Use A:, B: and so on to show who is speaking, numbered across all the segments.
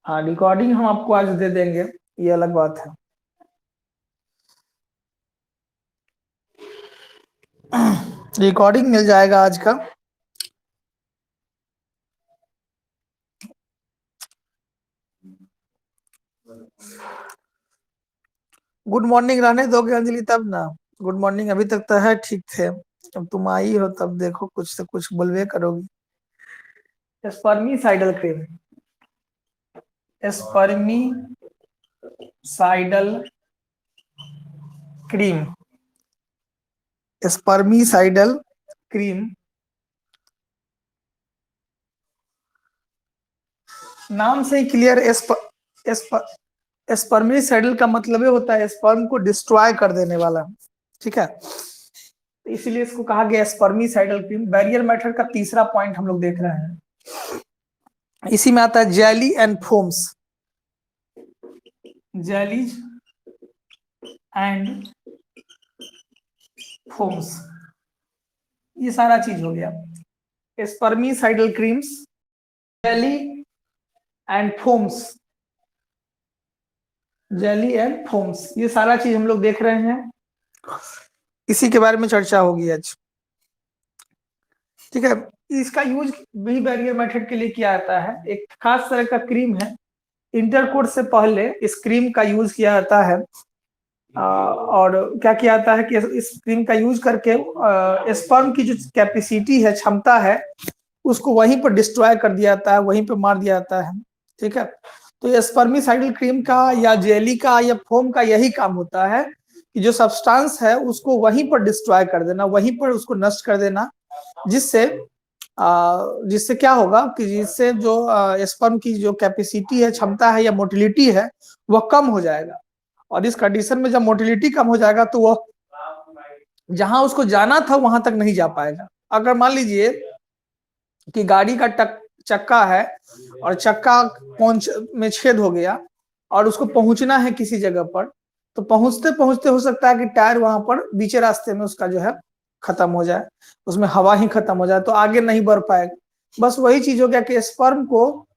A: हाँ, रिकॉर्डिंग हम आपको आज दे देंगे, ये अलग बात है। रिकॉर्डिंग मिल जाएगा आज का। गुड मॉर्निंग रहने दोगे अंजलि तब ना। गुड मॉर्निंग अभी तक तो है, ठीक थे। अब तुम आई हो तब देखो कुछ से कुछ बोलवे करोगी। Spermicidal cream, spermicidal cream, spermicidal cream नाम से ही क्लियर। स्पर्मिसाइडल का मतलब ये होता है स्पर्म को डिस्ट्रॉय कर देने वाला, ठीक है। तो इसीलिए इसको कहा गया स्पर्मिसाइडल क्रीम। बैरियर मेथड का तीसरा पॉइंट हम लोग देख रहे हैं, इसी में आता है jelly and foams. Jellies and foams, ये सारा चीज हो गया। Spermicidal creams, jelly and foams, jelly and foams, ये सारा चीज हम लोग देख रहे हैं, इसी के बारे में चर्चा होगी आज, ठीक है। इसका यूज भी बैरियर मेथड के लिए किया जाता है। एक खास तरह का क्रीम है, इंटरकोर्स से पहले इस क्रीम का यूज किया जाता है। और क्या किया जाता है कि इस क्रीम का यूज करके स्पर्म की जो कैपेसिटी है, क्षमता है, उसको वहीं पर डिस्ट्रॉय कर दिया जाता है, वहीं पर मार दिया जाता है, ठीक है। तो ये स्पर्मिसाइडल क्रीम का या जेली का या फोम का यही काम होता है कि जो सब्सटेंस है उसको वहीं पर डिस्ट्रॉय कर देना, वहीं पर उसको नष्ट कर देना, जिससे जिससे क्या होगा कि जिससे जो स्पर्म की जो कैपेसिटी है, क्षमता है या मोटिलिटी है, वह कम हो जाएगा। और इस कंडीशन में जब मोटिलिटी कम हो जाएगा तो वह जहां उसको जाना था वहां तक नहीं जा पाएगा। अगर मान लीजिए कि गाड़ी का चक्का है और चक्का पहुंच में छेद हो गया और उसको पहुंचना है किसी जगह पर, तो पहुंचते पहुंचते हो सकता है कि टायर वहां पर बीचे रास्ते में उसका जो है खत्म हो जाए, उसमें हवा ही खत्म हो जाए, तो आगे नहीं बढ़ पाएगा। बस वही चीज हो गया कि स्पर्म को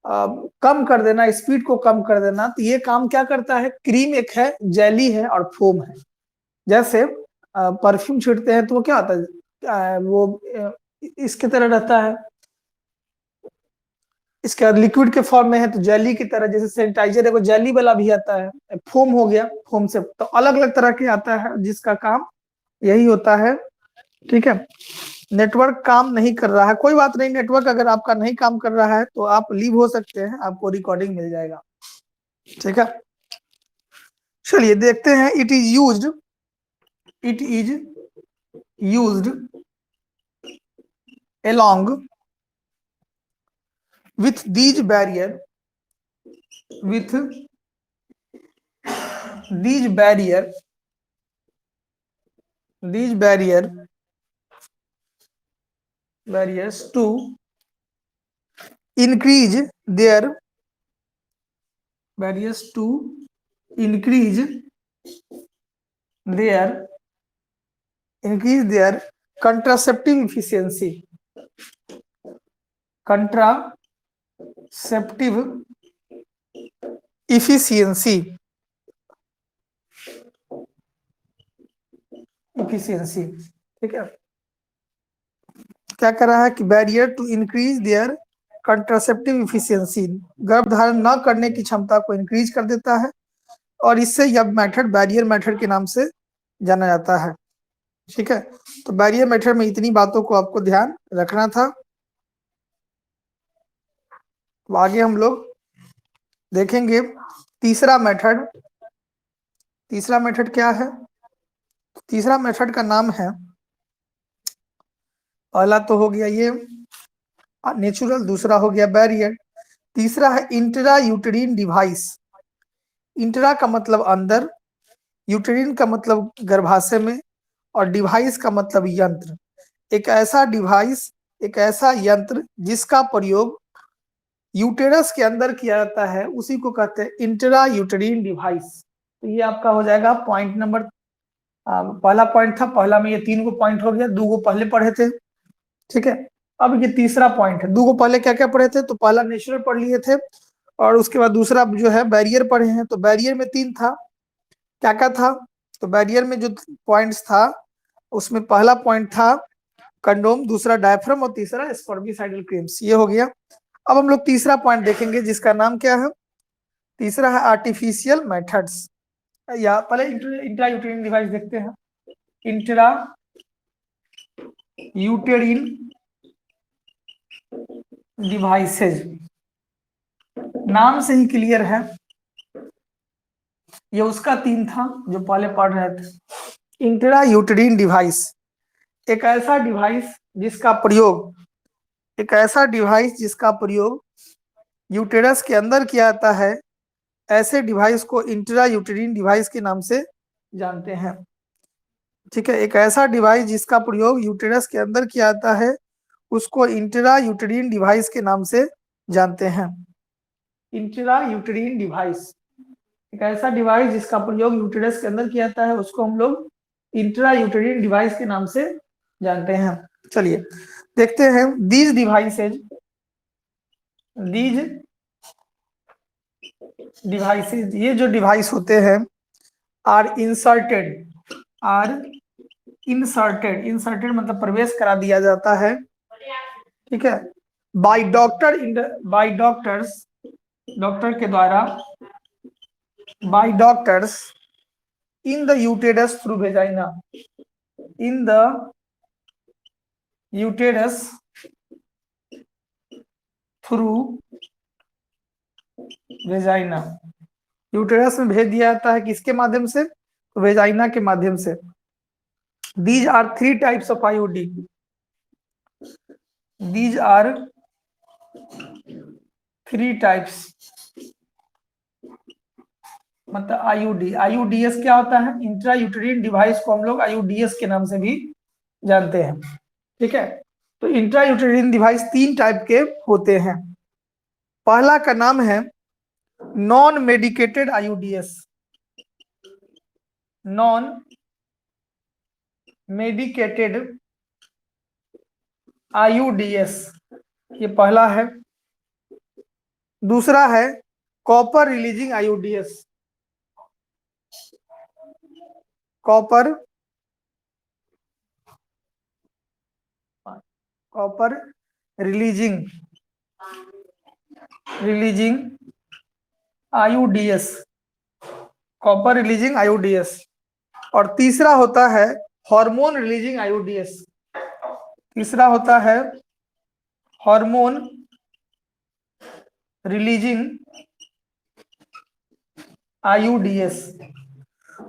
A: कम कर देना, स्पीड को कम कर देना। तो ये काम क्या करता है, क्रीम एक है, जेली है और फोम है। जैसे परफ्यूम छींटते हैं तो वो क्या होता है, वो इसके तरह रहता है, इसके लिक्विड के फॉर्म में है तो जेली की तरह। जैसे सैनिटाइजर है वो जेली वाला भी आता है, फोम हो गया, फोम से तो अलग अलग तरह के आता है जिसका काम यही होता है, ठीक है। नेटवर्क काम नहीं कर रहा है, कोई बात नहीं। नेटवर्क अगर आपका नहीं काम कर रहा है तो आप लीव हो सकते हैं, आपको रिकॉर्डिंग मिल जाएगा, ठीक है। चलिए देखते हैं। It is used along with these barrier with these barrier barriers to increase their barriers to increase their contraceptive efficiency, contraceptive efficiency, ठीक है। क्या कर रहा है कि barrier to increase their contraceptive efficiency, गर्भधारण न करने की क्षमता को इंक्रीज कर देता है, और इससे यह मेथड बैरियर मेथड के नाम से जाना जाता है, ठीक है। तो बैरियर मेथड में इतनी बातों को आपको ध्यान रखना था। तो आगे हम लोग देखेंगे तीसरा मेथड। तीसरा मेथड क्या है? तीसरा मेथड का नाम है, पहला तो हो गया ये नेचुरल, दूसरा हो गया बैरियर, तीसरा है इंट्रा यूटेरिन डिवाइस। इंट्रा का मतलब अंदर, यूटेरिन का मतलब गर्भाशय में, और डिवाइस का मतलब यंत्र। एक ऐसा डिवाइस, एक ऐसा यंत्र जिसका प्रयोग यूटेरस के अंदर किया जाता है, उसी को कहते हैं इंट्रा यूटेरिन डिवाइस। तो ये आपका हो जाएगा पॉइंट नंबर, पहला पॉइंट था, पहला में ये 3 गो पॉइंट हो गया, 2 गो पहले पढ़े थे, ठीक है। अब ये तीसरा पॉइंट है। 2 गो पहले क्या क्या पढ़े थे? तो पहला नेचुरल पढ़ लिए थे, और उसके बाद दूसरा जो है बैरियर पढ़े हैं, तो बैरियर में 3 था, क्या क्या था, तो बैरियर में जो पॉइंट्स था उसमें पहला पॉइंट था कंडोम, दूसरा डायफ्राम और तीसरा स्पर्मिसाइडल क्रीम्स, ये हो गया। अब हम लोग तीसरा पॉइंट देखेंगे जिसका नाम क्या है, तीसरा है आर्टिफिशियल मेथड्स, या पहले इंट्रा यूटेरिन डिवाइस देखते हैं। इंट्रा यूटेरिन डिवाइसेज, नाम से ही क्लियर है, ये उसका 3 था जो पहले पढ़ रहे थे। इंट्रा यूटेरिन डिवाइस एक ऐसा डिवाइस जिसका प्रयोग, एक ऐसा डिवाइस जिसका प्रयोग यूटेरस के अंदर किया जाता है, ऐसे डिवाइस को इंट्रा यूटेरिन डिवाइस के नाम से जानते हैं। ठीक है, एक ऐसा डिवाइस जिसका प्रयोग यूटेरस के अंदर किया जाता है उसको इंट्रा यूटेरिन डिवाइस के नाम से जानते हैं। इंट्रा यूटेरिन डिवाइस एक ऐसा डिवाइस जिसका प्रयोग यूटेरस के अंदर किया जाता है उसको हम लोग इंट्रा यूटेरिन डिवाइस के नाम से जानते हैं। चलिए देखते हैं दीज डिवाइसेज, दीज डिवाइसेज, ये जो डिवाइस होते हैं are inserted, are inserted, inserted मतलब प्रवेश करा दिया जाता है, ठीक है, by doctor, by doctors, doctor के द्वारा, by doctors in the uterus through vagina, in the uterus through vagina, uterus में भेज दिया जाता है किसके माध्यम से, तो वेजाइना के माध्यम से। These are 3 types of IUD, these are 3 types, मतलब आईयूडी, आईयूडीएस क्या होता है, इंट्रा यूटेरिन डिवाइस को हम लोग आईयूडीएस के नाम से भी जानते हैं। ठीक है, तो इंट्रा यूटेरिन डिवाइस 3 टाइप के होते हैं। पहला का नाम है नॉन मेडिकेटेड आईयूडीएस, नॉन मेडिकेटेड आईयूडीएस, ये पहला है। दूसरा है copper releasing IUDs, copper, copper releasing, releasing IUDs, copper releasing आईयूडीएस। और तीसरा होता है हार्मोन रिलीजिंग आईयूडीएस, तीसरा होता है हार्मोन रिलीजिंग आईयूडीएस।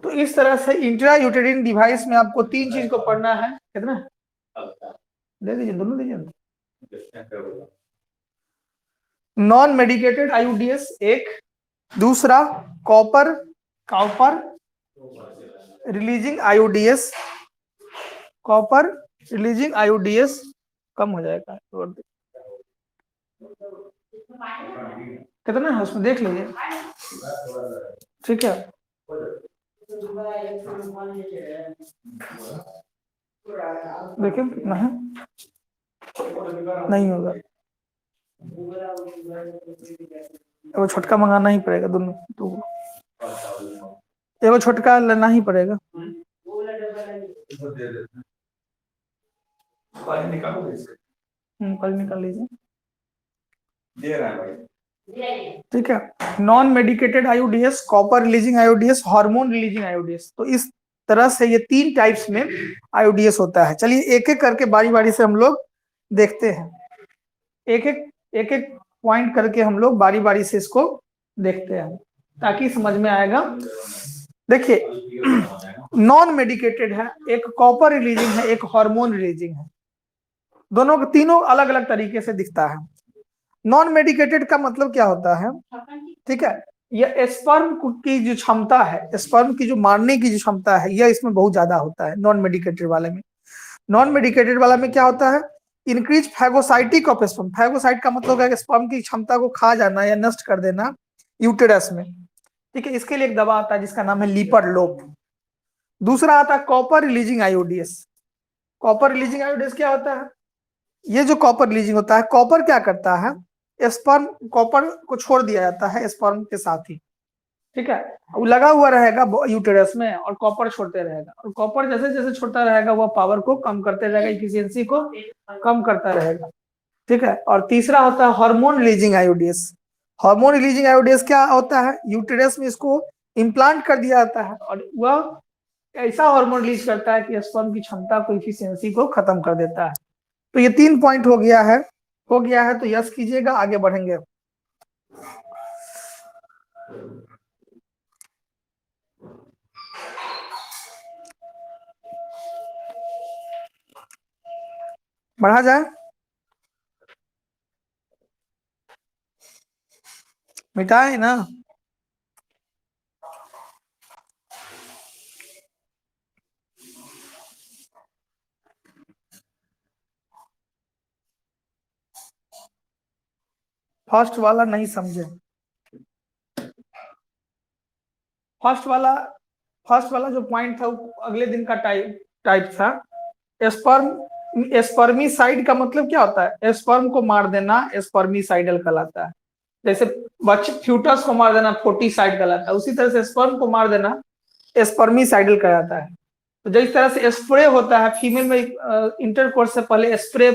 A: तो इस तरह से इंट्रा यूटेरिन डिवाइस में आपको 3 चीज को पढ़ना है, कितना दे दीजिए, दोनों दीजिए। नॉन मेडिकेटेड आईयूडीएस एक, दूसरा copper, copper releasing IUDs, copper releasing IUDs, कम हो जाएगा कितना है उसमें देख लीजिए, ठीक है। देखिए कितना है, नहीं होगा, वो छोटका मंगाना ही पड़ेगा, दोनों तो एगो छोटका लेना ही पड़ेगा। कल निकाल लीजिए, ठीक है। Non medicated आईयूडीएस, copper releasing आईयूडीएस, hormone releasing आईयूडीएस, तो इस तरह से ये 3 टाइप्स में आईयूडीएस होता है। चलिए एक एक करके बारी बारी से हम लोग देखते हैं, एक एक पॉइंट करके हम लोग बारी बारी से इसको देखते हैं ताकि समझ में आएगा। देखिए नॉन मेडिकेटेड है, एक कॉपर रिलीजिंग है, एक हार्मोन रिलीजिंग है, दोनों तीनों अलग अलग तरीके से दिखता है। नॉन मेडिकेटेड का मतलब क्या होता है, ठीक है, यह स्पर्म की जो क्षमता है, स्पर्म की जो मारने की जो क्षमता है, यह इसमें बहुत ज्यादा होता है नॉन मेडिकेटेड वाले में। नॉन मेडिकेटेड वाला में क्या होता है, increase phagocytic of sperm, phagocyte का मतलब है स्पर्म की क्षमता को खा जाना या नष्ट कर देना यूटेरस में, ठीक है। इसके लिए एक दवा आता है जिसका नाम है लीपर्लोप। दूसरा आता है copper releasing IUDs. Copper releasing आईयूडीएस क्या होता है, ये जो कॉपर रिलीजिंग होता है, कॉपर क्या करता है, स्पर्म कॉपर को छोड़ दिया जाता है स्पर्म के साथ ही, ठीक है। वो लगा हुआ रहेगा यूटेरस में और कॉपर छोड़ते रहेगा, और कॉपर जैसे जैसे छोड़ता रहेगा वह पावर को कम करते रहेगा, इफिशियंसी को कम करता रहेगा, ठीक है। और तीसरा होता है hormone releasing IUDs. Hormone releasing IUDs क्या होता है, यूटेरस में इसको इम्प्लांट कर दिया जाता है और वह ऐसा हार्मोन रिलीज करता है कि स्पर्म की क्षमता को, इफिशियंसी को खत्म कर देता है। तो ये 3 पॉइंट हो गया है, तो यस कीजिएगा, आगे बढ़ेंगे। बढ़ा जाए, मिटाए ना। फर्स्ट वाला नहीं समझे। फर्स्ट वाला फर्स्ट वाला जो पॉइंट था वो अगले दिन का टाइप था। स्पर्मिसाइड का मतलब क्या होता है, स्पर्म को मार देना स्पर्मिसाइडल कहलाता है। जैसे बच्चे फ्यूटस को मार देना फोर्टिसाइड कहलाता है, उसी तरह से स्पर्म को मार देना स्पर्मिसाइडल कहलाता है। तो जिस तरह से स्प्रे होता है, फीमेल में इंटरकोर्स से पहले स्प्रे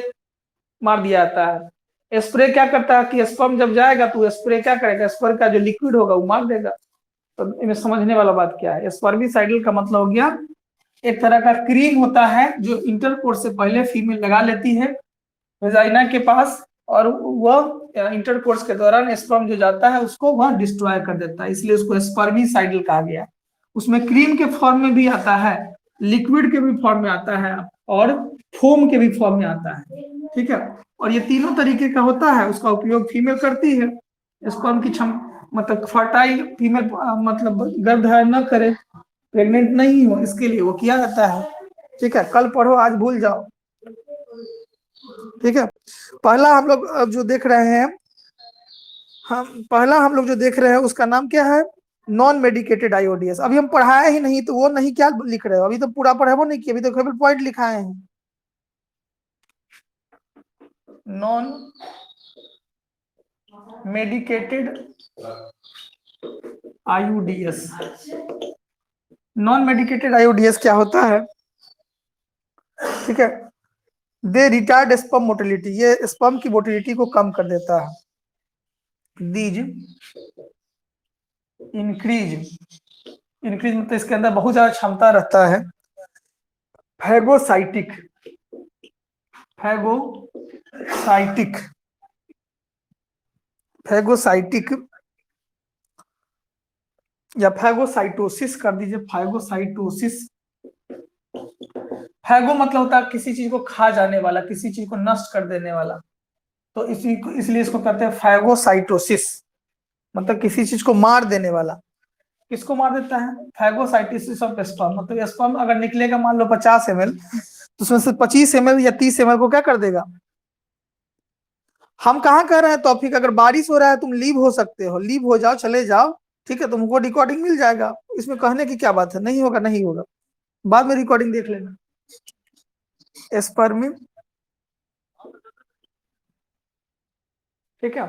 A: मार दिया जाता है। स्प्रे क्या करता है कि स्पर्म जब जाएगा तो स्प्रे क्या करेगा, स्पर्म का जो लिक्विड होगा वो मार देगा। तो इन्हें समझने वाला बात क्या है, स्पर्मिसाइडल का मतलब हो गया एक तरह का क्रीम होता है जो इंटरकोर्स से पहले फीमेल लगा लेती है वेजाइना के पास, और वह इंटरकोर्स के दौरान स्पर्म जो जाता है उसको वह डिस्ट्रॉय कर देता है, इसलिए उसको स्पर्मिसाइडल कहा गया। उसमें क्रीम के फॉर्म में भी आता है, लिक्विड के भी फॉर्म में आता है, और फोम के भी फॉर्म में आता है, ठीक है। और ये तीनों तरीके का होता है, उसका उपयोग फीमेल करती है स्पर्म की मतलब फर्टाइल फीमेल मतलब गर्भ धारण न करे, प्रेग्नेंट नहीं हो, इसके लिए वो किया जाता है, ठीक है। कल पढ़ो आज भूल जाओ, ठीक है। पहला हम लोग अब जो देख रहे हैं, पहला हम लोग जो देख रहे हैं उसका नाम क्या है, नॉन मेडिकेटेड आईओडीएस। अभी हम पढ़ाए ही नहीं, तो वो नहीं क्या लिख रहे हो, अभी तो पूरा पढ़ाबो नहीं किया, अभी तो केवल पॉइंट लिखाए हैं। नॉन मेडिकेटेड आईयूडीएस, नॉन मेडिकेटेड आईयूडीएस क्या होता है, ठीक है। दे रिटार्ड स्पर्म मोटिलिटी, ये स्पर्म की मोटिलिटी को कम कर देता है। दीज इंक्रीज मतलब इसके अंदर बहुत ज्यादा क्षमता रहता है। फैगोसाइटिक फैगोसाइटिक फैगोसाइटिक या फैगोसाइटोसिस कर दीजिए, फैगोसाइटोसिस। फैगो मतलब होता है किसी चीज को खा जाने वाला, किसी चीज को नष्ट कर देने वाला, तो इसलिए इसको कहते हैं फैगोसाइटोसिस, मतलब किसी चीज को मार देने वाला। किसको मार देता है, फैगोसाइटोसिस ऑफ स्पर्म, मतलब स्पर्म अगर निकलेगा मान लो 50 ml, तो उसमें से 25 ml या 30 ml को क्या कर देगा। हम कहाँ कह रहे हैं टॉपिक, अगर बारिश हो रहा है तुम लीव हो सकते हो, लीव हो जाओ, चले जाओ, ठीक है, तुमको रिकॉर्डिंग मिल जाएगा, इसमें कहने की क्या बात है, नहीं होगा नहीं होगा, बाद में रिकॉर्डिंग देख लेना। स्पर्मी, ठीक है।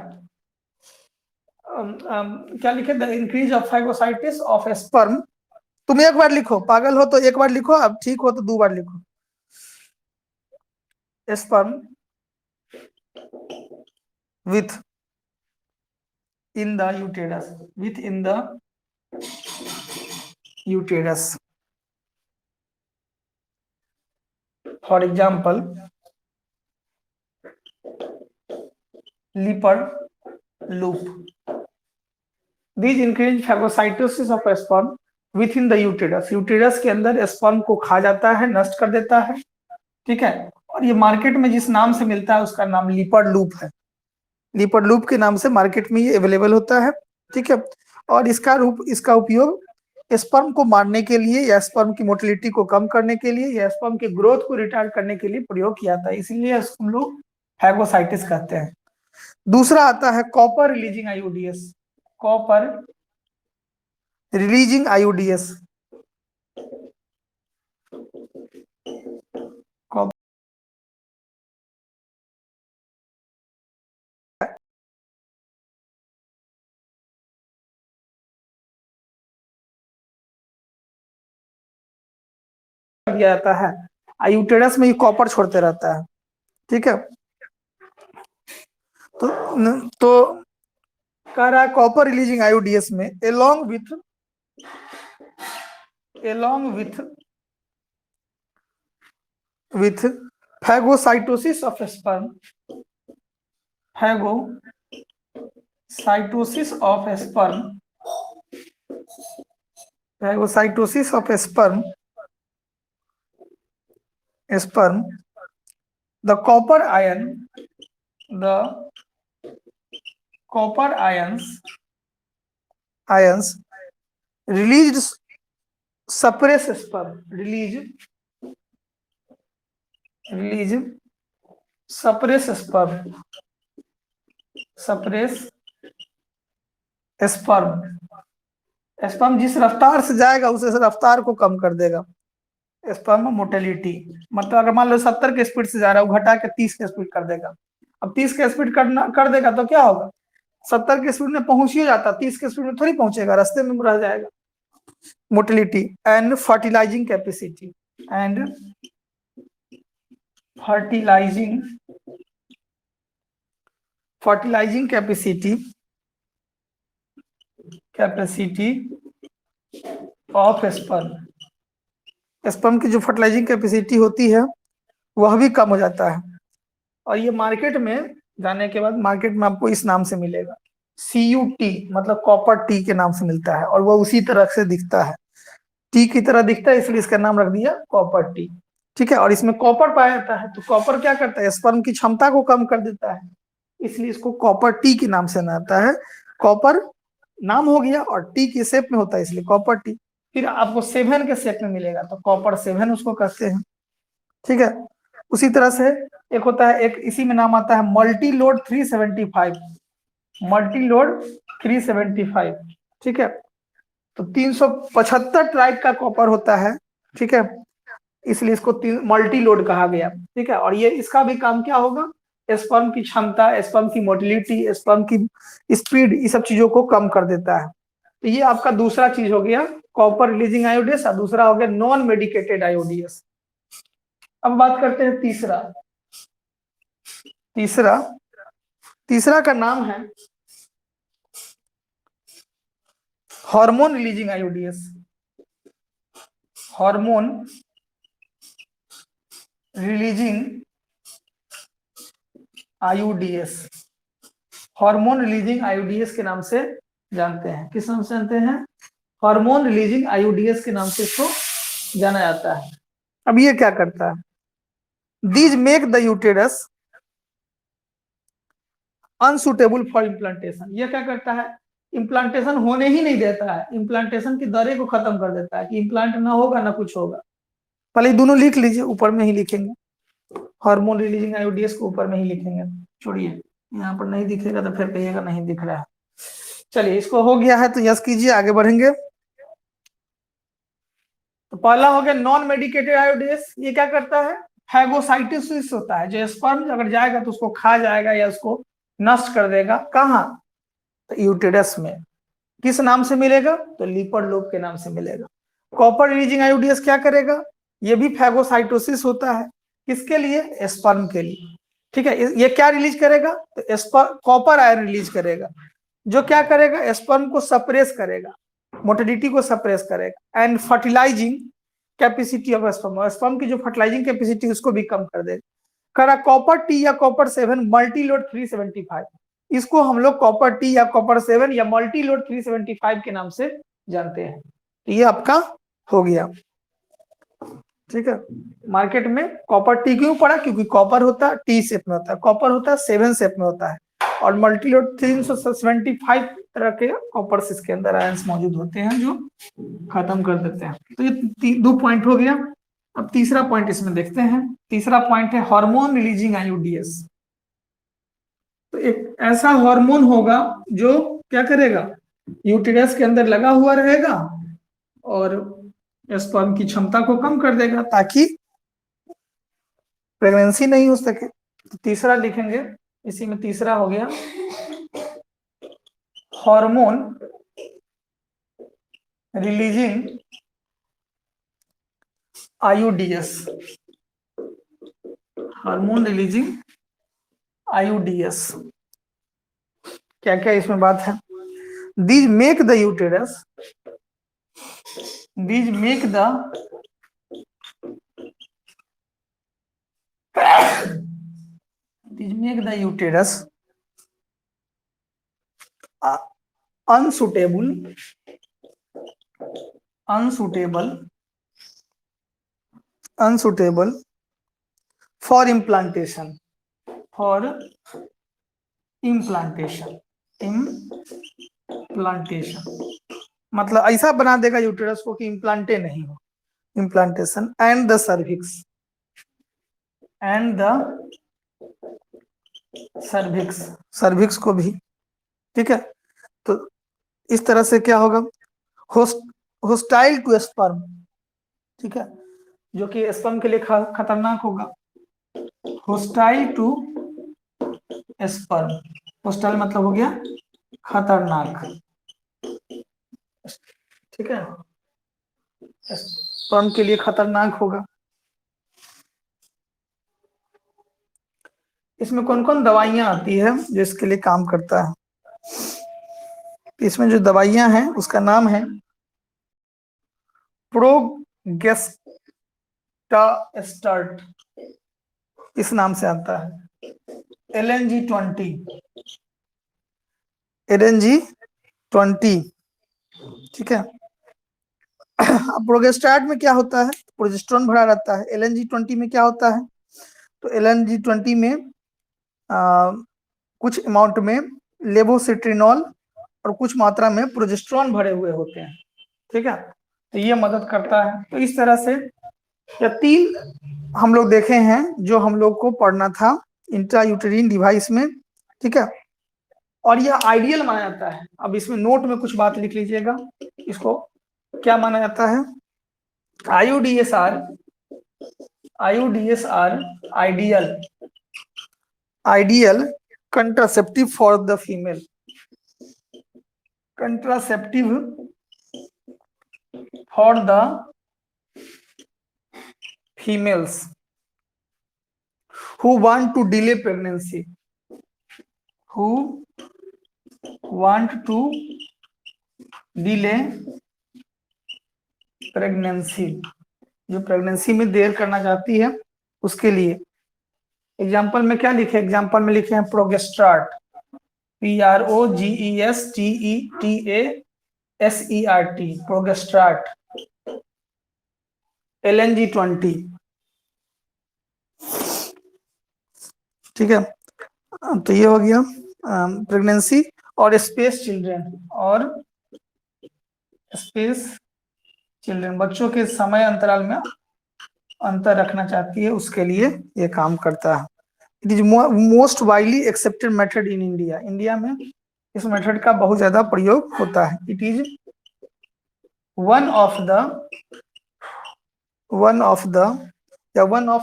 A: क्या लिखे, the increase of phagocytosis of sperm. तुम एक बार लिखो, पागल हो तो एक बार लिखो, अब ठीक हो तो 2 बार लिखो। Sperm with in the uterus, with in the uterus, for example leopard loop. These increase phagocytosis of sperm within the uterus, uterus के अंदर स्पर्म को खा जाता है, नष्ट कर देता है, ठीक है। और ये मार्केट में जिस नाम से मिलता है उसका नाम लिपर्ड लूप है, लिपर्ड लूप के नाम से मार्केट में ये अवेलेबल होता है, ठीक है। और इसका उपयोग स्पर्म को मारने के लिए, या स्पर्म की मोटिलिटी को कम करने के लिए, या स्पर्म की ग्रोथ को रिटार्ड करने के लिए प्रयोग किया जाता है, इसीलिए हम लोग फैगोसाइटिस कहते हैं। दूसरा आता है copper releasing IUDs, copper releasing आईयूडीएस। दिया जाता है, यूटेरस में ये कॉपर छोड़ते रहता है, ठीक है। तो कह रहा है कॉपर रिलीजिंग आईयूडीएस में along with phagocytosis of sperm, phagocytosis of sperm, phagocytosis of sperm, the copper ions released suppress sperm, suppress sperm जिस रफ्तार से जाएगा उस रफ्तार को कम कर देगा। स्पर्म मोटेलिटी मतलब अगर मान लो 70 के स्पीड से जा रहा है, वो घटा के 30 के स्पीड कर देगा। अब 30 के स्पीड कर देगा तो क्या होगा, 70 के स्पीड में पहुंच ही जाता, 30 के स्पीड में थोड़ी पहुंचेगा, रास्ते में रह जाएगा। Motility and fertilising capacity of sperm की जो फर्टिलाइजिंग कैपेसिटी होती है वह भी कम हो जाता है। और ये मार्केट में जाने के बाद मार्केट में आपको इस नाम से मिलेगा, CuT मतलब कॉपर टी के नाम से मिलता है, और वो उसी तरह से दिखता है, टी की तरह दिखता है, इसलिए इसका नाम रख दिया कॉपर टी, ठीक है। और इसमें कॉपर पाया जाता है, तो कॉपर क्या करता है, स्पर्म की क्षमता को कम कर देता है, इसलिए इसको कॉपर टी के नाम से आता है। कॉपर नाम हो गया और टी की शेप में होता है, इसलिए कॉपर टी। फिर आपको 7 के शेप में मिलेगा तो कॉपर 7 उसको कहते हैं, ठीक है। उसी तरह से एक होता है, एक इसी में नाम आता है मल्टी लोड 375, ठीक है। तो 375 ट्राइब का कॉपर होता है, ठीक है, इसलिए इसको मल्टी लोड कहा गया, ठीक है। और ये इसका भी काम क्या होगा, स्पर्म की क्षमता, स्पर्म की मोटिलिटी, स्पर्म की स्पीड, ये सब चीजों को कम कर देता है। तो ये आपका दूसरा चीज हो गया कॉपर रिलीजिंग आयोडीएस, और दूसरा हो गया नॉन मेडिकेटेड आयोडीएस। अब बात करते हैं तीसरा का नाम है हार्मोन रिलीजिंग आयोडीएस। हार्मोन रिलीजिंग आयोडीएस के नाम से जानते हैं। किस नाम से जानते हैं, हार्मोन रिलीजिंग आयोडीएस के नाम से इसको जाना जाता है। अब ये क्या करता है, these make the uterus unsuitable for implantation. ये क्या करता है, इम्प्लांटेशन होने ही नहीं देता है, इम्प्लांटेशन की दरें को खत्म कर देता है कि इम्प्लांट ना होगा ना कुछ होगा। पहले दोनों लिख लीजिए, ऊपर में ही लिखेंगे, हार्मोन रिलीजिंग आयोडीएस को ऊपर में ही लिखेंगे, छोड़िए यहाँ पर नहीं दिखेगा तो फिर कहिएगा नहीं दिख रहा है। चलिए इसको हो गया है तो यस कीजिए, आगे बढ़ेंगे। तो पहला हो गया नॉन मेडिकेटेड आयोडीएस। ये क्या करता है, फैगोसाइटोसिस होता है, जो स्पर्म अगर जाएगा तो उसको खा जाएगा या उसको नष्ट कर देगा। कहाँ, तो यूटेरस में। किस नाम से मिलेगा, तो लिपर लोब के नाम से मिलेगा। कॉपर रिलीजिंग आयोडीएस क्या करेगा, ये भी फैगोसाइटोसिस होता है, किसके लिए, स्पर्म के लिए, ठीक है। ये क्या रिलीज करेगा, तो कॉपर आयन रिलीज करेगा, जो क्या करेगा, स्पर्म को सप्रेस करेगा, मोटिलिटी को सप्रेस करेगा, and fertilising capacity of sperm, sperm की जो फर्टिलाइजिंग कैपेसिटी उसको भी कम कर देगा। करा कॉपर टी या कॉपर 7 मल्टी लोड 375, इसको हम लोग कॉपर टी या कॉपर 7 या मल्टी लोड 375 के नाम से जानते हैं। तो ये आपका हो गया, ठीक है। मार्केट में कॉपर टी क्यों पड़ा, क्योंकि कॉपर होता है टी शेप में होता है, कॉपर होता है 7 शेप में होता है, और मल्टी लोड 375 तरह के कॉपर इसके अंदर आयंस मौजूद होते हैं जो खत्म कर देते हैं। तो ये 2 पॉइंट हो गया। अब तीसरा पॉइंट इसमें देखते हैं। तीसरा पॉइंट है हार्मोन रिलीजिंग आयोडीएस। तो एक ऐसा हार्मोन होगा जो क्या करेगा, यूटेरस के अंदर लगा हुआ रहेगा और स्पर्म की क्षमता को कम कर देगा ताकि प्रेगनेंसी नहीं हो सके। तो तीसरा लिखेंगे, इसी में तीसरा हो गया hormone releasing IUDs, hormone releasing IUDs। क्या क्या इसमें बात है? These make the uterus, these make the these make the uterus unsuitable for implantation, for implantation, मतलब ऐसा बना देगा यूटेरस को कि इम्प्लांटे नहीं हो, implantation. And the cervix, cervix को भी, ठीक है। तो इस तरह से क्या होगा, होस्टाइल टू स्पर्म, ठीक है, जो कि स्पर्म के लिए खतरनाक होगा। होस्टाइल टू स्पर्म, होस्टाइल मतलब हो गया खतरनाक, ठीक है, स्पर्म के लिए खतरनाक होगा। इसमें कौन कौन दवाइयां आती है जो इसके लिए काम करता है? इसमें जो दवाइयां हैं उसका नाम है प्रोगेस्टास्टार्ट, इस नाम से आता है। LNG20, ठीक है। प्रोगेस्टार्ट में क्या होता है, प्रोजेस्टेरोन भरा रहता है। LNG20 में क्या होता है, तो LNG20 में कुछ अमाउंट में लेवोसिट्रिनॉल और कुछ मात्रा में प्रोजेस्टेरोन भरे हुए होते हैं, ठीक है। तो ये मदद करता है। तो इस तरह से या 3 हम लोग देखे हैं जो हम लोग को पढ़ना था इंट्रायूटेरिन डिवाइस में, ठीक है। और यह आइडियल माना जाता है। अब इसमें नोट में कुछ बात लिख लीजिएगा, इसको क्या माना जाता है? IUDs are ideal contraceptive for the female, contraceptive for the females who want to delay pregnancy, who want to delay pregnancy, जो प्रेगनेंसी में देर करना चाहती है उसके लिए। एग्जाम्पल में क्या लिखे, एग्जाम्पल में लिखे हैं प्रोगेस्ट्राट, PROGESTEASERT, प्रोगेस्ट्राट। LNG20, ठीक है। तो ये हो गया प्रेगनेंसी और स्पेस चिल्ड्रन, बच्चों के समय अंतराल में अंतर रखना चाहती है, उसके लिए ये काम करता है। It is most widely accepted method in India, India में इस मेथड का बहुत ज्यादा प्रयोग होता है। It is one of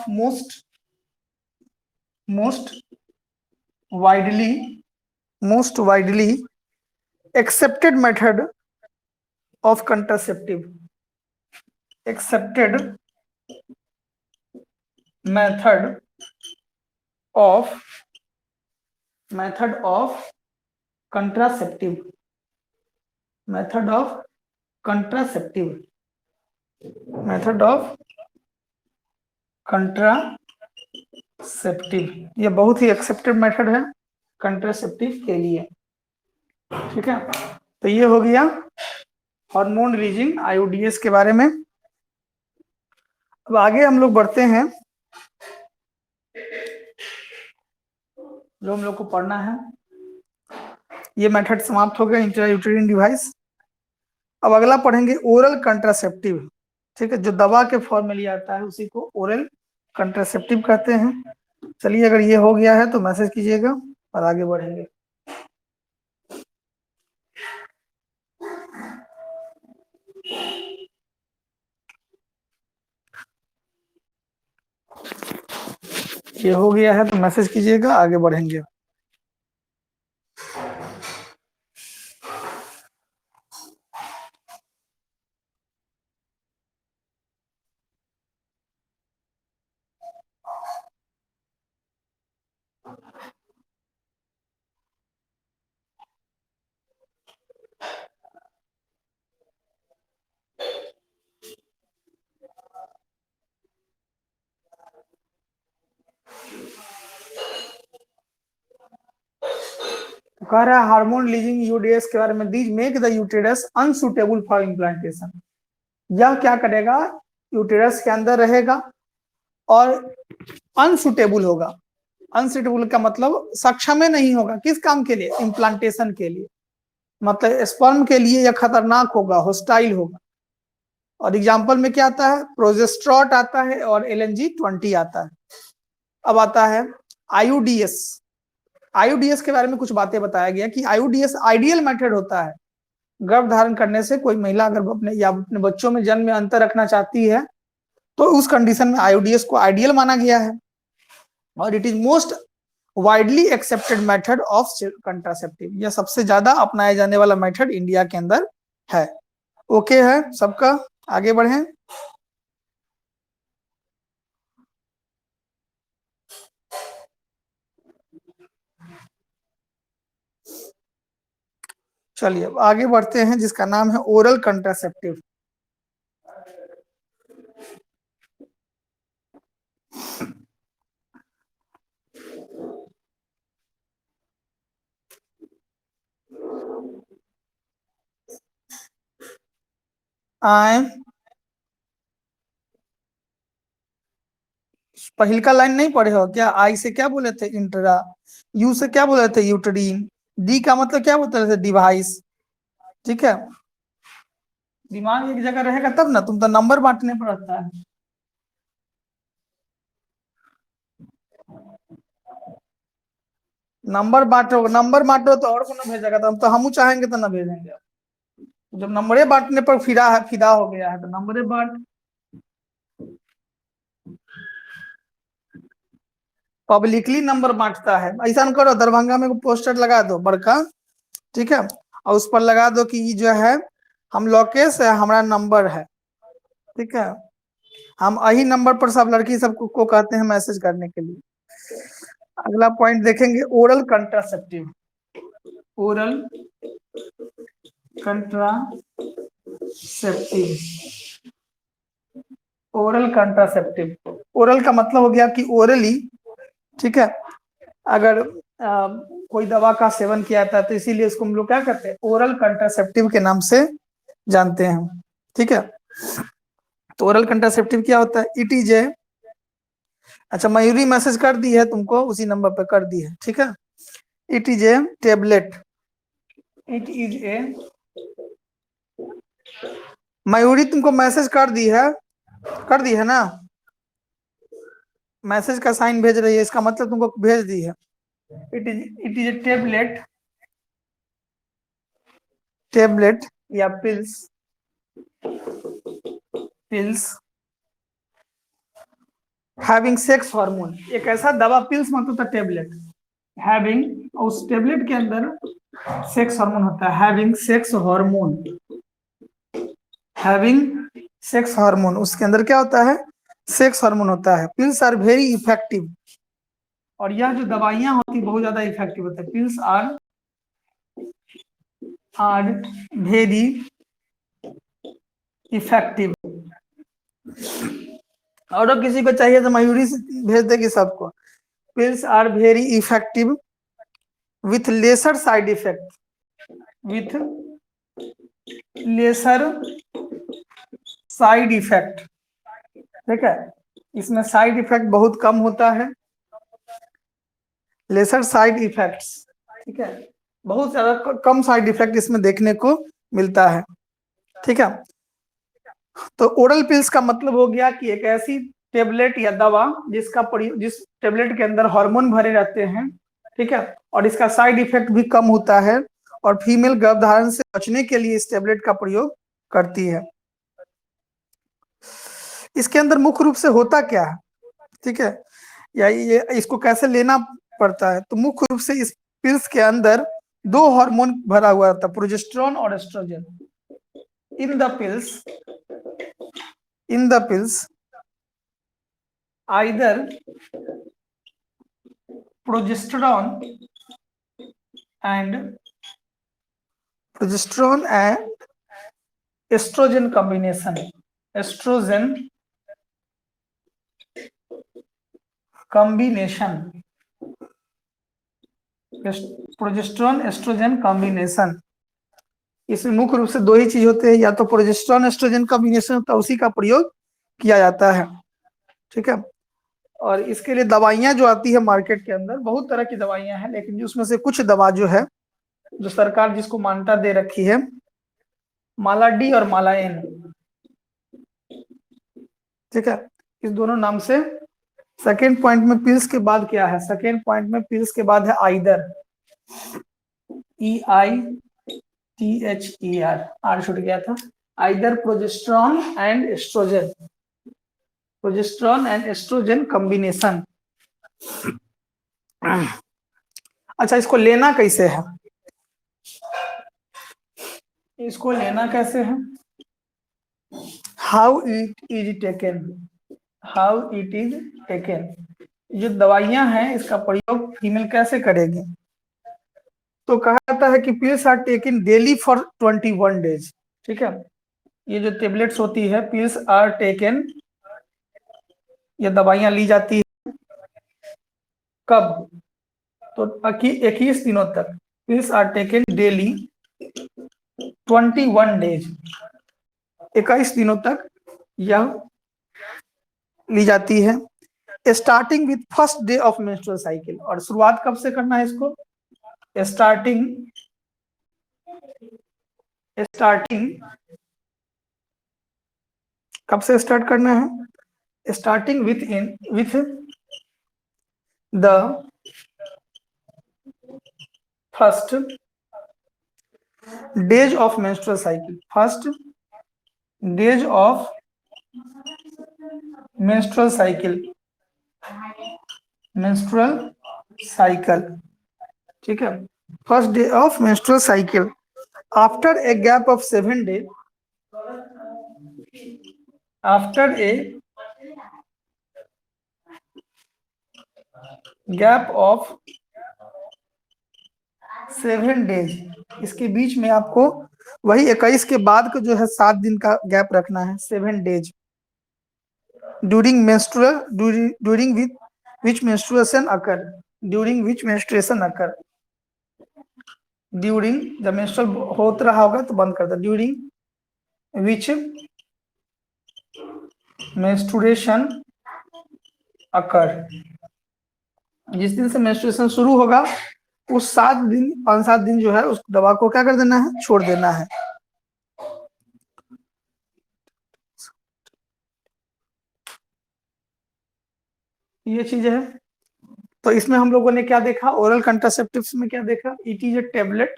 A: most widely accepted method of contraceptive, accepted method of contraceptive, method of contraceptive, ये बहुत ही एक्सेप्टेड मेथड है कंट्रासेप्टिव के लिए, ठीक है। तो ये हो गया हार्मोन रिलीजिंग IUDs के बारे में। अब आगे हम लोग बढ़ते हैं, जो हम लोग को पढ़ना है। ये मेथड समाप्त हो गया इंट्रायूटेरिन डिवाइस। अब अगला पढ़ेंगे ओरल कंट्रासेप्टिव, ठीक है। जो दवा के फॉर्म में लिया जाता है उसी को ओरल कंट्रासेप्टिव कहते हैं। चलिए, अगर ये हो गया है तो मैसेज कीजिएगा और आगे बढ़ेंगे। ये हो गया है तो मैसेज कीजिएगा, आगे बढ़ेंगे। कह रहा है हार्मोन रिलीजिंग यूटीएस के बारे में, these make the uterus unsuitable for implantation. यह क्या करेगा, यूटेरस के अंदर रहेगा और अनसुटेबल होगा। अनसुटेबल का मतलब सक्षम नहीं होगा, किस काम के लिए, इम्प्लांटेशन के लिए, मतलब स्पर्म के लिए यह खतरनाक होगा, होस्टाइल होगा। और एग्जाम्पल में क्या आता है, प्रोजेस्ट्रॉट आता है और LNG-20 आता है। अब आता है आईयूडीएस। आईयूडीएस के बारे में कुछ बातें बताया गया कि आईयूडीएस आइडियल मेथड होता है गर्भ धारण करने से। कोई महिला अगर अपने या अपने बच्चों में जन्म में अंतर रखना चाहती है तो उस कंडीशन में आईयूडीएस को आइडियल माना गया है, और it is most widely accepted method of contraceptive. यह सबसे ज्यादा अपनाया जाने वाला मेथड इंडिया के अंदर है। ओके है सबका, आगे बढ़ें। चलिए अब आगे बढ़ते हैं, जिसका नाम है ओरल कंट्रासेप्टिव। आए, पहल का लाइन नहीं पढ़े हो क्या? आई से क्या बोले थे, इंट्रा। यू से क्या बोले थे, यूट्रीन। डी का मतलब क्या बोलते थे, डिवाइस। ठीक है, दिमाग एक जगह रहेगा तब ना, तुम तो नंबर बांटने पर रहता है। नंबर बांटो तो और को ना भेजेगा, तो हम चाहेंगे तो ना भेजेंगे। जब नंबरे बांटने पर फिदा हो गया है तो नंबरे बांट। पब्लिकली नंबर बांटता है। ऐसा करो, दरभंगा में पोस्टर लगा दो बड़का, ठीक है, और उस पर लगा दो कि ये जो है हम लोकेश है, हमारा नंबर है, ठीक है। हम यही नंबर पर सब लड़की सबको को कहते हैं मैसेज करने के लिए। अगला पॉइंट देखेंगे, oral contraceptive. Oral contraceptive, oral contraceptive. Oral का मतलब हो गया कि ओरली, ठीक है। अगर कोई दवा का सेवन किया था तो इसीलिए इसको हम लोग क्या करते हैं, ओरल कंट्रासेप्टिव के नाम से जानते हैं, ठीक है। तो ओरल कंट्रासेप्टिव क्या होता है, इट इज ए, अच्छा मयूरी मैसेज कर दी है तुमको, उसी नंबर पर कर दी है, ठीक है। It is a tablet, it is ए, मयूरी तुमको मैसेज कर दी है ना, मैसेज का साइन भेज रही है, इसका मतलब तुमको भेज दी है। It is a tablet, tablet या pills, pills having sex hormone. एक ऐसा दवा, पिल्स मतलब था टेबलेट, हैविंग, उस टेबलेट के अंदर सेक्स हार्मोन होता है, having sex hormone, having sex hormone, उसके अंदर क्या होता है, सेक्स हार्मोन होता है। पिल्स आर वेरी इफेक्टिव, और यह जो दवाइयां होती बहुत ज्यादा इफेक्टिव होता है। Pills are very effective. और किसी को चाहिए तो मयूरी से भेज देगी सबको। Pills are very effective with lesser side effect, with lesser side effect, ठीक है। इसमें साइड इफेक्ट बहुत कम होता है, लेसर साइड इफेक्ट्स, ठीक है, बहुत ज्यादा कम साइड इफेक्ट इसमें देखने को मिलता है, ठीक है। तो ओरल पिल्स का मतलब हो गया कि एक ऐसी टेबलेट या दवा जिस टेबलेट के अंदर हार्मोन भरे रहते हैं, ठीक है, और इसका साइड इफेक्ट भी कम होता है, और फीमेल गर्भधारण से बचने के लिए इस टेबलेट का प्रयोग करती है। इसके अंदर मुख्य रूप से होता क्या है, ठीक है, या ये इसको कैसे लेना पड़ता है, तो मुख्य रूप से इस पिल्स के अंदर दो हार्मोन भरा हुआ था, प्रोजेस्टेरोन और estrogen. In the pills either progesterone and estrogen combination, estrogen combination progesterone estrogen combination, इसमें मुख्य रूप से दो ही चीज होते हैं, या तो प्रोजेस्टेरॉन एस्ट्रोजन कॉम्बिनेशन होता है, उसी का प्रयोग किया जाता है। ठीक है, और इसके लिए दवाइयां जो आती है मार्केट के अंदर, बहुत तरह की दवाइयां हैं, लेकिन उसमें से कुछ दवा जो है, जो सरकार जिसको मान्यता दे रखी है, माला डी और माला एन। ठीक है, इस दोनों नाम से। सेकेंड पॉइंट में पिल्स के बाद क्या है, सेकेंड पॉइंट में पिल्स के बाद है आइदर, EITHER, आर छूट गया था, either progesterone and estrogen, progesterone and estrogen combination. अच्छा, इसको लेना कैसे है, इसको लेना कैसे है, how it is taken, how it is taken, जो दवाइयां हैं इसका प्रयोग फीमेल कैसे करेगी। तो कहा जाता है कि pills are taken daily for 21 days. ठीक है, ये जो टेबलेट्स होती है, पिल्स आर टेकन, ये दवाइयां ली जाती है कब, तो 21 दिनों तक, pills are taken daily 21 days, 21 दिनों तक यह ली जाती है, starting with first day of menstrual cycle. और शुरुआत कब से करना है इसको, स्टार्टिंग कब से स्टार्ट करना है, starting with the first days of menstrual cycle, first days of menstrual cycle, menstrual cycle. ठीक है, first day of menstrual cycle, after a gap of 7 days, after a gap of 7 days, इसके बीच में आपको वही 21 के बाद का जो है 7 दिन का गैप रखना है, 7 days, during which menstruation occur, during which menstruation occur, during जब मेंस्ट्रुअल होत रहा होगा तो बंद कर दो, ड्यूरिंग विच मेंस्ट्रुएशन अकर, जिस दिन से मेंस्ट्रुएशन शुरू होगा उस 5-7 दिन जो है उस दवा को क्या कर देना है, छोड़ देना है। ये चीज है। तो इसमें हम लोगों ने क्या देखा, ओरल कंट्रासेप्टिव्स में क्या देखा, it is a tablet,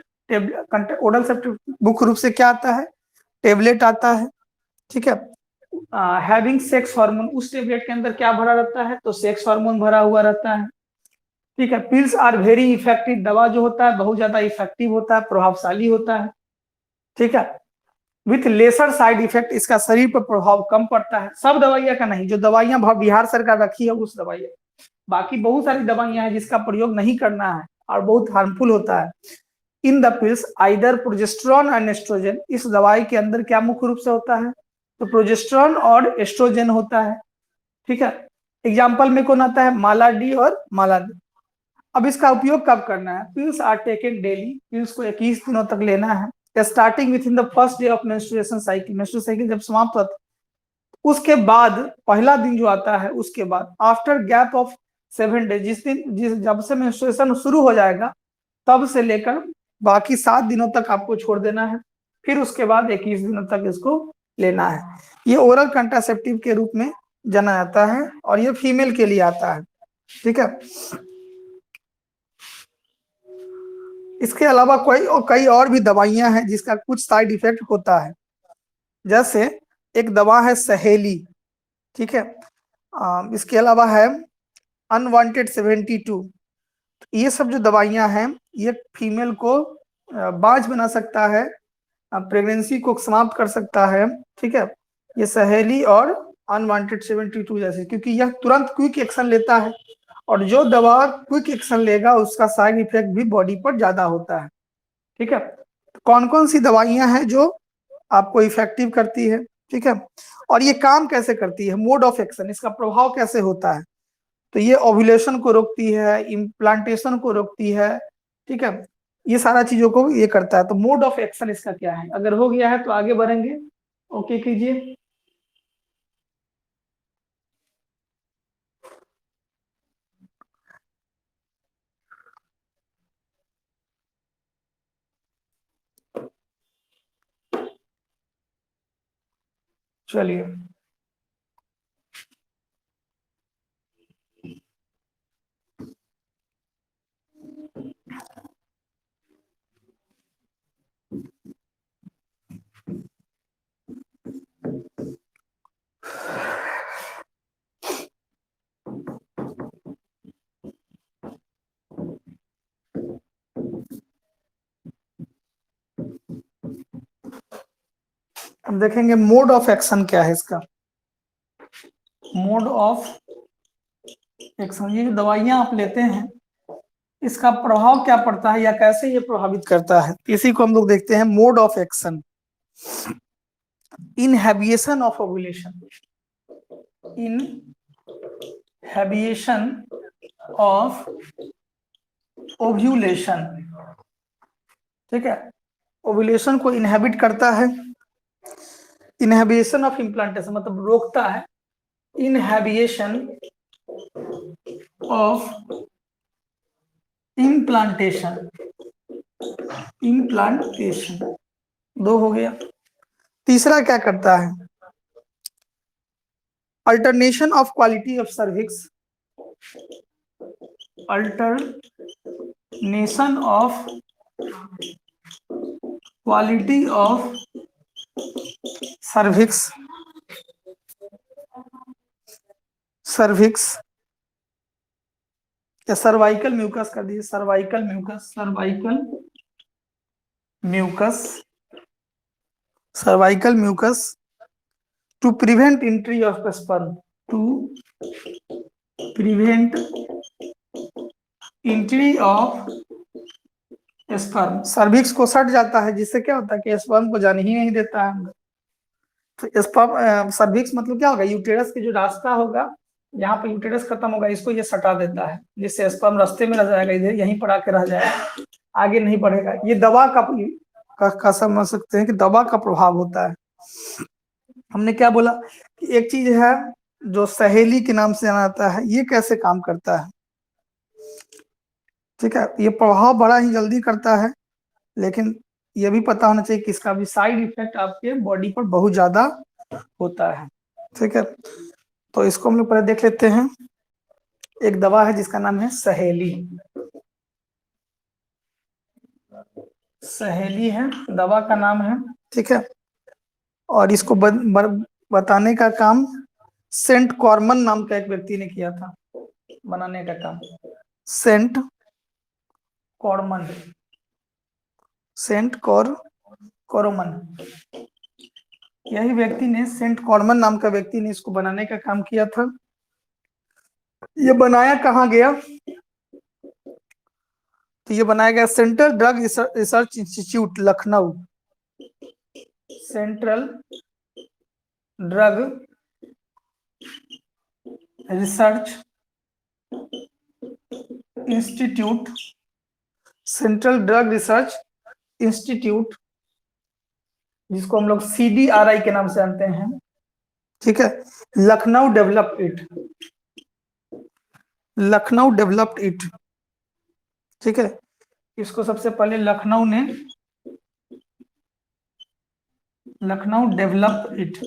A: oral सेप्टिव मुख्य रूप से क्या आता है, टेबलेट आता है। ठीक है, हैविंग सेक्स हार्मोन, उस टेबलेट के अंदर क्या भरा रहता है, तो सेक्स हार्मोन भरा हुआ रहता है। ठीक है, पिल्स आर वेरी इफेक्टिव, दवा जो होता है बहुत ज्यादा इफेक्टिव होता है, प्रभावशाली होता है। ठीक है, विथ लेसर साइड इफेक्ट, इसका शरीर पर प्रभाव कम पड़ता है, सब दवाइयां का नहीं, जो दवाइयां बिहार सरकार रखी है उस दवाइयां, बाकी बहुत सारी दवाइयां हैं जिसका प्रयोग नहीं करना है और बहुत हार्मफुल होता है। In the pills either progesterone and estrogen, इस दवाई के अंदर क्या मुख्य रूप से होता है, तो प्रोजेस्टेरॉन और एस्ट्रोजन होता है। ठीक है, एग्जाम्पल में कौन आता है, माला डी और माला डी। अब इसका उपयोग कब करना है, pills are taken daily, pills को 21 दिनों तक लेना है, starting with in the first day of menstruation cycle, menstrual cycle जब समाप्त होता है उसके बाद पहला दिन जो आता है उसके बाद, आफ्टर गैप ऑफ 7 डेज, जब से मेंस्ट्रुएशन शुरू हो जाएगा तब से लेकर बाकी 7 दिनों तक आपको छोड़ देना है, फिर उसके बाद 21 दिनों तक इसको लेना है। ये ओरल कंट्रासेप्टिव के रूप में जाना जाता है और ये फीमेल के लिए आता है। ठीक है, इसके अलावा कई और भी दवाइयां हैं जिसका कुछ साइड इफेक्ट होता है, जैसे एक दवा है सहेली। ठीक है, इसके अलावा है अनवांटेड 72, ये सब जो दवाइयां हैं ये फीमेल को बांझ बना सकता है, प्रेगनेंसी को समाप्त कर सकता है। ठीक है, ये सहेली और अनवांटेड 72 जैसे, क्योंकि यह तुरंत क्विक एक्शन लेता है और जो दवा क्विक एक्शन लेगा उसका साइड इफेक्ट भी बॉडी पर ज्यादा होता है। ठीक है, कौन कौन सी दवाइयां हैं जो आपको इफेक्टिव करती है। ठीक है, और ये काम कैसे करती है, मोड ऑफ एक्शन, इसका प्रभाव कैसे होता है, तो ये ओव्यूलेशन को रोकती है, इम्प्लांटेशन को रोकती है, ठीक है, ये सारा चीजों को ये करता है। तो मोड ऑफ एक्शन इसका क्या है, अगर हो गया है तो आगे बढ़ेंगे। ओके कीजिए। चलिए, अब देखेंगे मोड ऑफ एक्शन क्या है इसका। मोड ऑफ एक्शन, ये जो दवाइयां आप लेते हैं इसका प्रभाव क्या पड़ता है या कैसे ये प्रभावित करता है, इसी को हम लोग देखते हैं। Mode of action, inhibition of ovulation, inhibition of ovulation, ठीक है, ओव्यूलेशन को इनहेबिट करता है। इनहेबिशन ऑफ इम्प्लांटेशन मतलब रोकता है, इनहेबिशन ऑफ इम्प्लांटेशन, इम्प्लांटेशन दो हो गया। तीसरा क्या करता है, alternation of quality of cervix, alternation of quality of cervix, cervix या सर्वाइकल म्यूकस कर दीजिए, cervical mucus, cervical mucus, cervical mucus to prevent entry of sperm, to prevent entry of sperm. Cervix को सट जाता है जिससे क्या होता है कि स्पर्म को जाने ही नहीं देता है अंदर। तो स्पर्म सर्विक्स मतलब क्या होगा, यूटेरस के जो रास्ता होगा, यहाँ पे यूटेरस खत्म होगा, इसको ये सटा देता है जिससे स्पर्म रास्ते में रह जाएगा, इधर यहीं पर आके रह जाएगा, आगे नहीं बढ़ेगा। ये दवा का समझ सकते हैं कि दवा का प्रभाव होता है। हमने क्या बोला कि एक चीज है जो सहेली के नाम से जाना जाता है, ये कैसे काम करता है, ठीक है, ये प्रभाव बड़ा ही जल्दी करता है, लेकिन ये भी पता होना चाहिए कि इसका भी साइड इफेक्ट आपके बॉडी पर बहुत ज्यादा होता है, ठीक है। तो इसको हम लोग पहले देख लेते हैं। एक दवा है जिसका नाम है सहेली, सहेली है दवा का नाम है, ठीक है। और इसको बताने का काम सेंट कॉर्मन नाम का एक व्यक्ति ने किया था, बनाने का काम सेंट कॉर्मन, सेंट कॉर्मन, यही व्यक्ति ने, सेंट कॉर्मन नाम का व्यक्ति ने इसको बनाने का काम किया था। ये बनाया कहाँ गया, तो ये बनाया गया central drug research institute Lucknow, central drug research institute, central drug research institute, जिसको हम लोग CDRI के नाम से जानते हैं, ठीक है। Lucknow developed it, Lucknow developed it, ठीक है। इसको सबसे पहले लखनऊ डेवलप इट,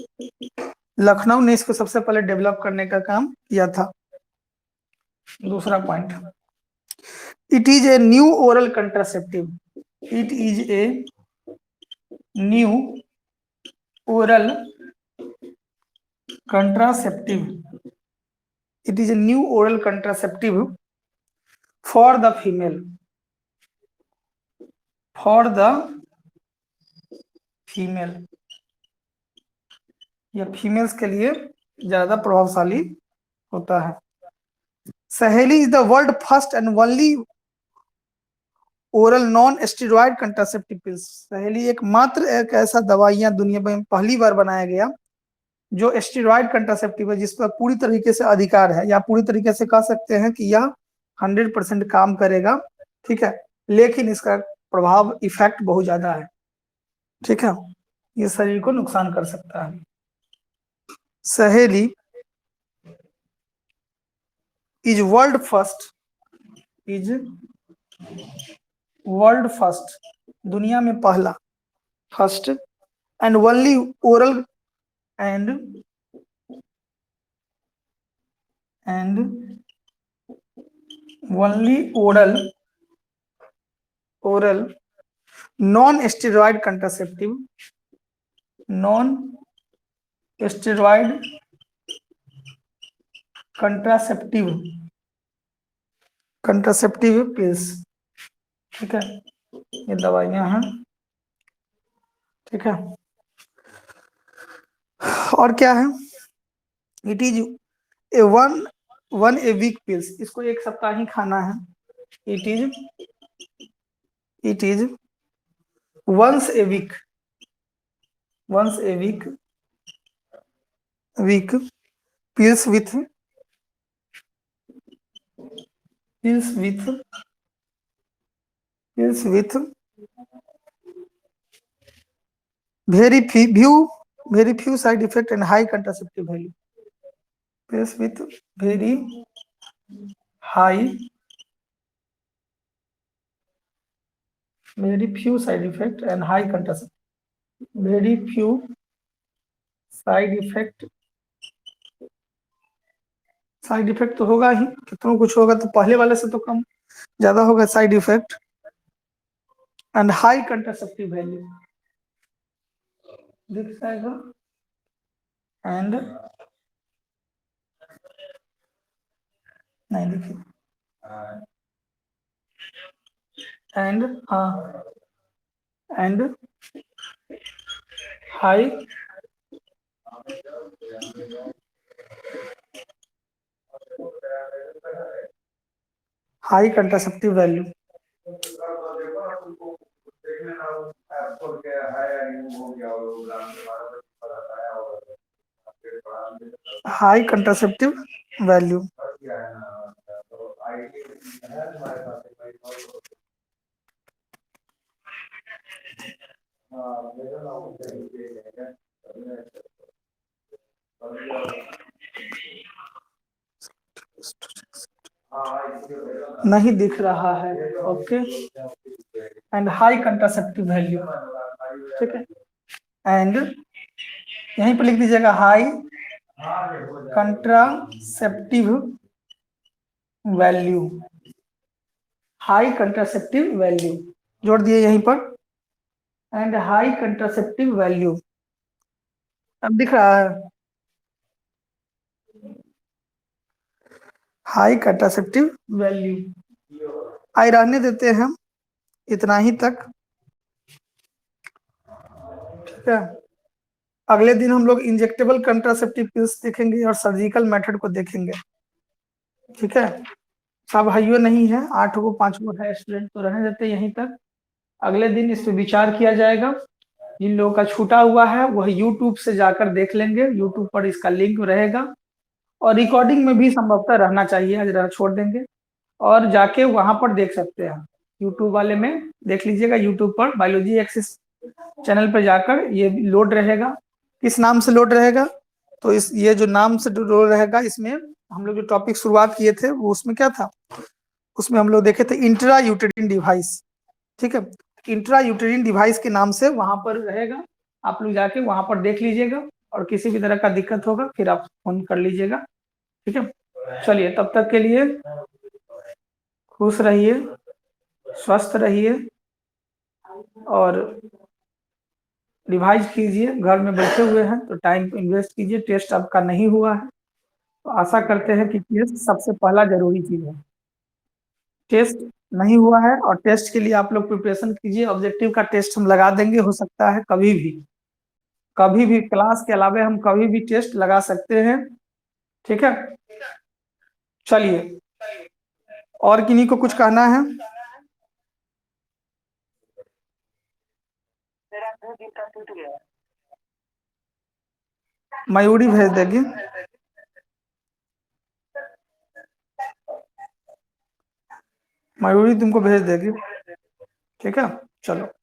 A: लखनऊ ने इसको सबसे पहले डेवलप करने का काम किया था। दूसरा point, it is a new oral contraceptive, it is a new oral contraceptive, it is a new oral contraceptive for the female, for the female, या फीमेल्स के लिए ज्यादा प्रभावशाली होता है। सहेली is the world first and only oral non steroid contraceptive pills, सहेली एकमात्र एक ऐसा दवाइयां दुनिया में पहली बार बनाया गया जो स्टेरॉइड कंट्रासेप्टिव है, जिस पर पूरी तरीके से अधिकार है, या पूरी तरीके से कह सकते हैं कि यह 100% काम करेगा, ठीक है। लेकिन इसका प्रभाव इफेक्ट बहुत ज्यादा है, ठीक है, ये शरीर को नुकसान कर सकता है। सहेली इज वर्ल्ड फर्स्ट, दुनिया में पहला, first and only oral and only oral non steroid contraceptive pills, ठीक है, ये दवाइयां हैं, ठीक है। और क्या है, it is a one a week pills, इसको एक सप्ताह ही खाना है। It is once a week pills with very few side effect and high contraceptive value, pills with very few side effect and high contraceptive, very few side effect तो होगा ही, कितना कुछ होगा तो पहले वाले से तो कम ज्यादा होगा side effect, and high contraceptive value दिख जाएगा, एंड नहीं देखिए, and high contraceptive value, high contraceptive value, नहीं दिख रहा है, okay, and high contraceptive value, ठीक है, एंड यहीं पर लिख दीजिएगा high contraceptive value, high contraceptive value जोड़ दिए यहीं पर, एंड हाई कंट्रासेप्टिव वैल्यू, अब दिख रहा है, हाई कंट्रासेप्टिव वैल्यू, आई रहने देते हैं इतना ही तक, ठीक है। अगले दिन हम लोग इंजेक्टेबल कंट्रासेप्टिव पिल्स देखेंगे और सर्जिकल मेथड को देखेंगे, ठीक है। सब भाइयों नहीं है, 8 को 5 को है स्टूडेंट, तो रहने देते यहीं तक, अगले दिन इस पर विचार किया जाएगा। जिन लोगों का छूटा हुआ है वह यूट्यूब से जाकर देख लेंगे, यूट्यूब पर इसका लिंक रहेगा, और रिकॉर्डिंग में भी संभवतः रहना चाहिए, आज छोड़ देंगे, और जाके वहां पर देख सकते हैं, यूट्यूब वाले में देख लीजिएगा, यूट्यूब पर बायोलॉजी एक्सिस चैनल पर जाकर ये लोड रहेगा। किस नाम से लोड रहेगा, तो इस ये जो नाम से लोड रहेगा, इसमें हम लोग जो टॉपिक शुरुआत किए थे वो उसमें क्या था, उसमें हम लोग देखे थे इंट्रा यूटेरिन डिवाइस, ठीक है, इंट्रा यूटेरिन डिवाइस के नाम से वहां पर रहेगा, आप लोग जाके वहां पर देख लीजिएगा, और किसी भी तरह का दिक्कत होगा फिर आप फोन कर लीजिएगा, ठीक है। चलिए तब तक के लिए खुश रहिए, स्वस्थ रहिए, और रिवाइज कीजिए, घर में बैठे हुए हैं तो टाइम इन्वेस्ट कीजिए, टेस्ट आपका नहीं हुआ है तो आशा करते हैं कि टेस्ट सबसे पहला जरूरी चीज है, टेस्ट नहीं हुआ है, और टेस्ट के लिए आप लोग प्रिपरेशन कीजिए, ऑब्जेक्टिव का टेस्ट हम लगा देंगे, हो सकता है कभी भी क्लास के अलावा हम कभी भी टेस्ट लगा सकते हैं, ठीक है। चलिए, और किन्हीं को कुछ कहना है, मयूरी भेज देगी, मयूरी तुमको भेज देगी। ठीक है, चलो।